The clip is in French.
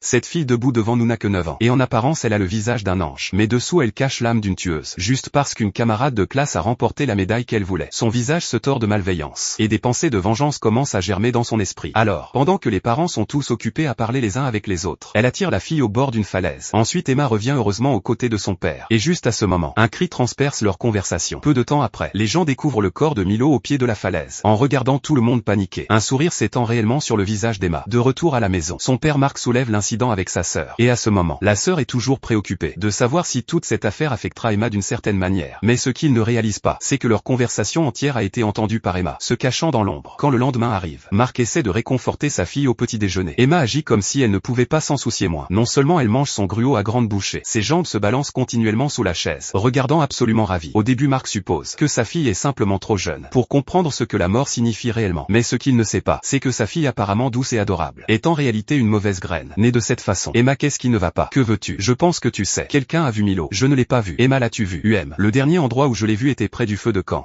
Cette fille debout devant nous n'a que 9 ans, et en apparence elle a le visage d'un ange, mais dessous elle cache l'âme d'une tueuse, juste parce qu'une camarade de classe a remporté la médaille qu'elle voulait. Son visage se tord de malveillance, et des pensées de vengeance commencent à germer dans son esprit. Alors, pendant que les parents sont tous occupés à parler les uns avec les autres, elle attire la fille au bord d'une falaise. Ensuite Emma revient heureusement aux côtés de son père, et juste à ce moment, un cri transperce leur conversation. Peu de temps après, les gens découvrent le corps de Milo au pied de la falaise. En regardant tout le monde paniqué, un sourire s'étend réellement sur le visage d'Emma. De retour à la maison, son père Marc soulève l'incident avec sa sœur. Et à ce moment, la sœur est toujours préoccupée de savoir si toute cette affaire affectera Emma d'une certaine manière. Mais ce qu'il ne réalise pas, c'est que leur conversation entière a été entendue par Emma, se cachant dans l'ombre. Quand le lendemain arrive, Marc essaie de réconforter sa fille au petit déjeuner. Emma agit comme si elle ne pouvait pas s'en soucier moins. Non seulement elle mange son gruau à grande bouchée, ses jambes se balancent continuellement sous la chaise, regardant absolument ravie. Au début Marc suppose que sa fille est simplement trop jeune pour comprendre ce que la mort signifie réellement. Mais ce qu'il ne sait pas, c'est que sa fille apparemment douce et adorable est en réalité une mauvaise graine, née de cette façon. Emma, qu'est-ce qui ne va pas? Que veux-tu? Je pense que tu sais. Quelqu'un a vu Milo. Je ne l'ai pas vu. Emma, l'as-tu vu? Le dernier endroit où je l'ai vu était près du feu de camp.